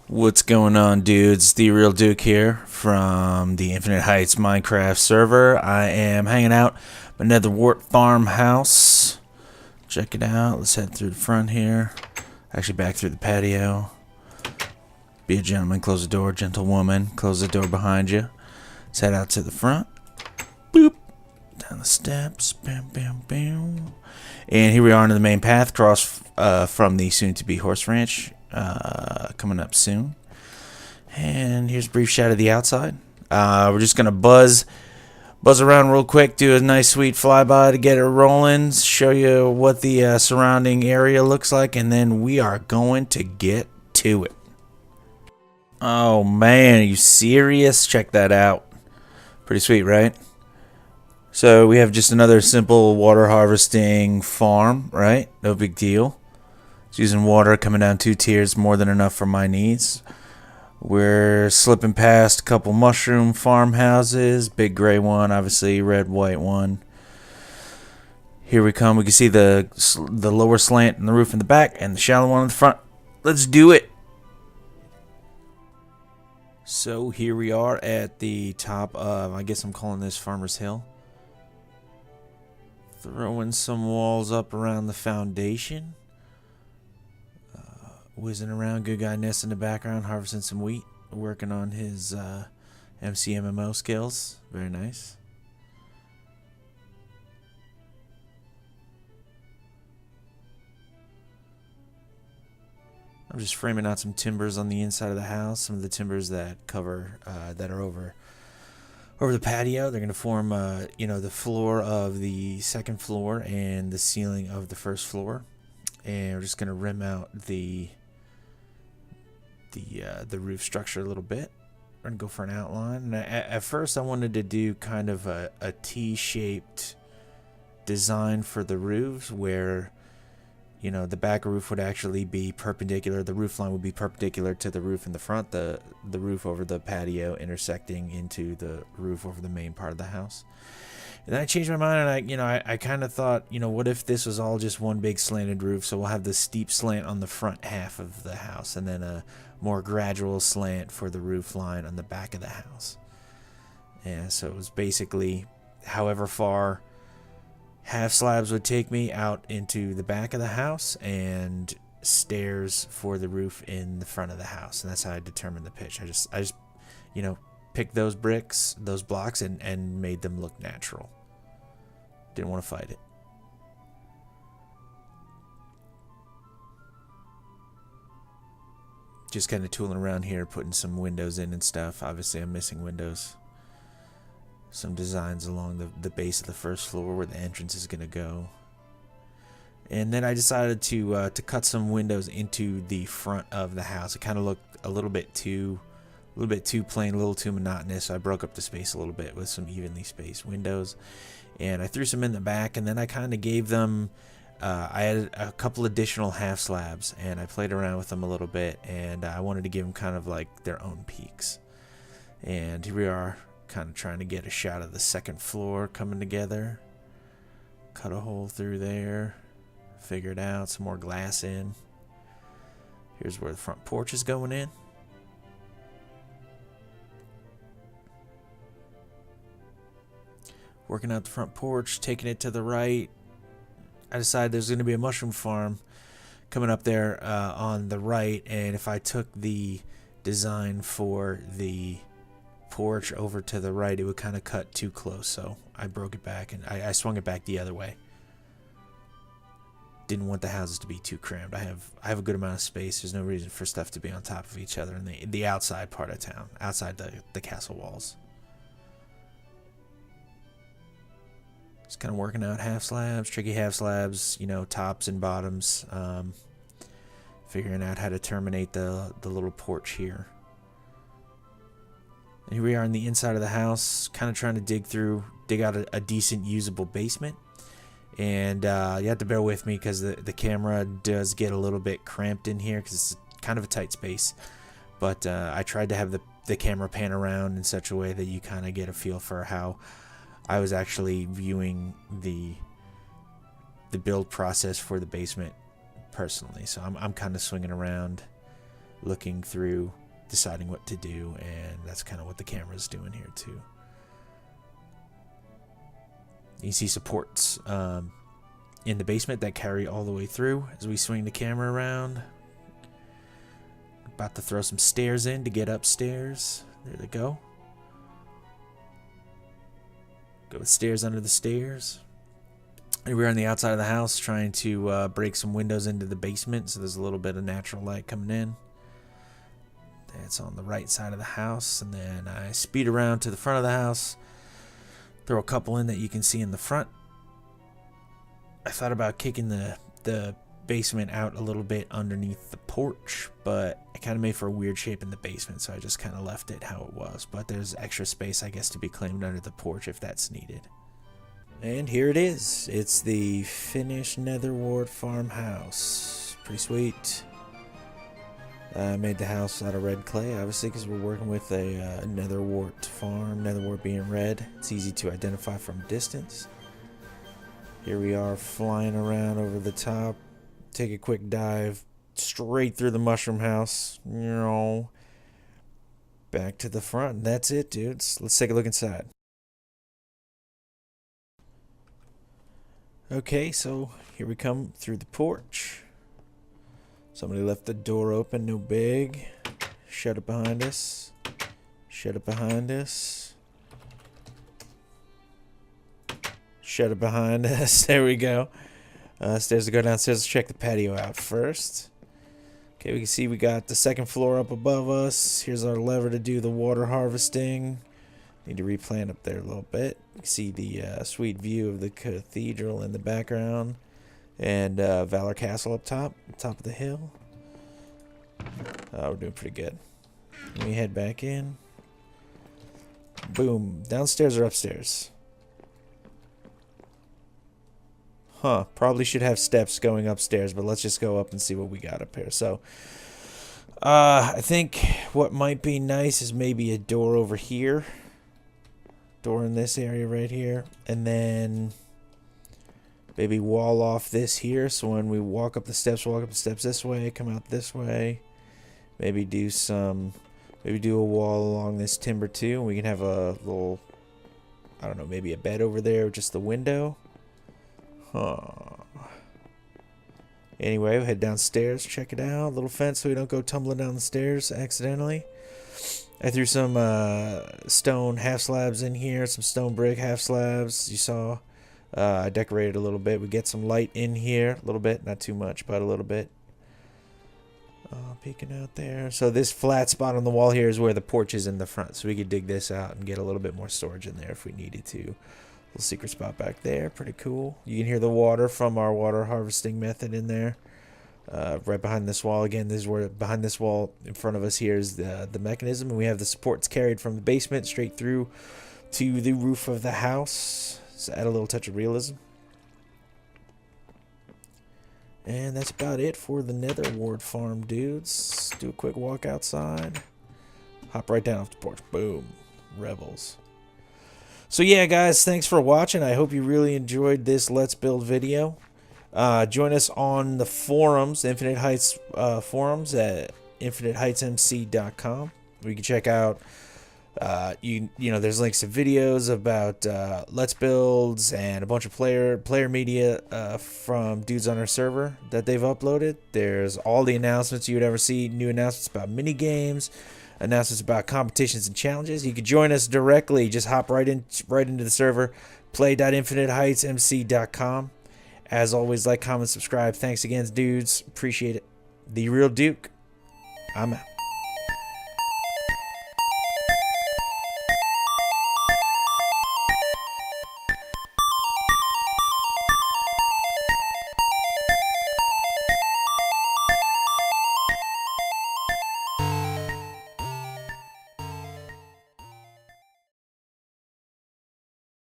What's going on, dudes? TheeRealDuke here from the InfiniteHeights Minecraft server. I am hanging out my Nether Wart Farm house. Check it out. Let's head through the front here. Actually, back through the patio. Be a gentleman, close the door. Gentlewoman, close the door behind you. Let's head out to the front. Boop. Down the steps. Bam, bam, bam. And here we are into the main path, across from the soon-to-be horse ranch. Coming up soon. And here's a brief shot of the outside. We're just gonna buzz around real quick, do a nice sweet flyby to get it rolling, show you what the surrounding area looks like, and then we are going to get to it. Oh man, are you serious? Check that out. Pretty sweet, right? So we have just another simple water harvesting farm, right? No big deal. It's using water coming down 2 tiers, more than enough for my needs. We're slipping past a couple mushroom farmhouses, big gray one, obviously red, white one. Here we come. We can see the lower slant in the roof in the back and the shallow one in the front. Let's do it. So here we are at the top of, I guess I'm calling this Farmer's Hill. Throwing some walls up around the foundation. Whizzing around, good guy Ness in the background, harvesting some wheat, working on his MCMMO skills. Very nice. I'm just framing out some timbers on the inside of the house. Some of the timbers that cover that are over the patio. They're going to form, the floor of the second floor and the ceiling of the first floor. And we're just going to rim out the roof structure a little bit. We're gonna go for an outline. And at first I wanted to do kind of a T-shaped design for the roofs, where the back roof would actually be perpendicular. The roof line would be perpendicular to the roof in the front, the roof over the patio intersecting into the roof over the main part of the house. And then I changed my mind, and I kind of thought, what if this was all just one big slanted roof? So we'll have the steep slant on the front half of the house, and then a more gradual slant for the roof line on the back of the house. And so it was basically however far half slabs would take me out into the back of the house, and stairs for the roof in the front of the house. And that's how I determined the pitch. I just picked those bricks, those blocks, and made them look natural. Didn't want to fight it. Just kind of tooling around here, putting some windows in and stuff. Obviously I'm missing windows. Some designs along the base of the first floor where the entrance is going to go. And then I decided to cut some windows into the front of the house. It kind of looked a little bit too plain, a little too monotonous. So I broke up the space a little bit with some evenly spaced windows. And I threw some in the back, and then I kind of gave them, I added a couple additional half slabs, and I played around with them a little bit, and I wanted to give them kind of like their own peaks. And here we are, kind of trying to get a shot of the second floor coming together. Cut a hole through there, figure it out, some more glass in. Here's where the front porch is going in. Working out the front porch, taking it to the right. I decided there's going to be a mushroom farm coming up there on the right, and if I took the design for the porch over to the right, it would kind of cut too close. So I broke it back, and I swung it back the other way. Didn't want the houses to be too crammed. I have a good amount of space. There's no reason for stuff to be on top of each other in the outside part of town, outside the castle walls. Just kind of working out half slabs, tricky half slabs, tops and bottoms. Figuring out how to terminate the little porch here. And here we are on the inside of the house, kind of trying to dig out a decent usable basement. And you have to bear with me because the camera does get a little bit cramped in here because it's kind of a tight space. But I tried to have the camera pan around in such a way that you kind of get a feel for how I was actually viewing the build process for the basement personally. So I'm kind of swinging around looking through, deciding what to do, and that's kind of what the camera's doing here too. You see supports in the basement that carry all the way through as we swing the camera around. About to throw some stairs in to get upstairs. There they go. Go with stairs under the stairs. And we're on the outside of the house trying to break some windows into the basement, so there's a little bit of natural light coming in. That's on the right side of the house, and then I speed around to the front of the house, throw a couple in that you can see in the front. I thought about kicking the basement out a little bit underneath the porch, but it kind of made for a weird shape in the basement, so I just kind of left it how it was. But there's extra space, I guess, to be claimed under the porch if that's needed. And here it is. It's the finished Nether Wart farmhouse. Pretty sweet. I made the house out of red clay, obviously, because we're working with a Nether Wart farm. Nether Wart being red, it's easy to identify from a distance. Here we are flying around over the top. Take a quick dive straight through the mushroom house. Back to the front. That's it, dudes. Let's take a look inside. Okay, so here we come through the porch. Somebody left the door open, no big. Shut it behind us. Shut it behind us. Shut it behind us. There we go. Stairs to go downstairs. Let's check the patio out first. Okay, we can see we got the second floor up above us. Here's our lever to do the water harvesting. Need to replant up there a little bit. You can see the sweet view of the cathedral in the background. And Valor Castle up top of the hill. We're doing pretty good. Let me head back in. Boom. Downstairs or upstairs? Huh. Probably should have steps going upstairs, but let's just go up and see what we got up here. So, I think what might be nice is maybe a door over here. Door in this area right here. And then maybe wall off this here, so when we walk up the steps this way, come out this way. Maybe do a wall along this timber too, and we can have a little, I don't know, maybe a bed over there, just the window. Huh. Anyway, we'll head downstairs, check it out. Little fence so we don't go tumbling down the stairs accidentally. I threw some stone half slabs in here, some stone brick half slabs, you saw. I decorated a little bit. We get some light in here, a little bit, not too much, but a little bit. Peeking out there. So this flat spot on the wall here is where the porch is in the front, so we could dig this out and get a little bit more storage in there if we needed to. Little secret spot back there, pretty cool. You can hear the water from our water harvesting method in there. Right behind this wall. Again, this is where behind this wall in front of us here is the mechanism, and we have the supports carried from the basement straight through to the roof of the house. So add a little touch of realism. And that's about it for the Nether Wart Farm, dudes. Do a quick walk outside. Hop right down off the porch. Boom. Rebels. So yeah, guys, thanks for watching. I hope you really enjoyed this Let's Build video. Join us on the forums, the Infinite Heights forums at InfiniteHeightsMC.com. We can check out you know, there's links to videos about Let's Builds and a bunch of player media from dudes on our server that they've uploaded. There's all the announcements you would ever see, new announcements about mini games, announcements about competitions and challenges. You can join us directly. Just hop right into the server, play.infiniteheightsmc.com. As always, like, comment, subscribe. Thanks again, dudes. Appreciate it. TheeRealDuke, I'm out.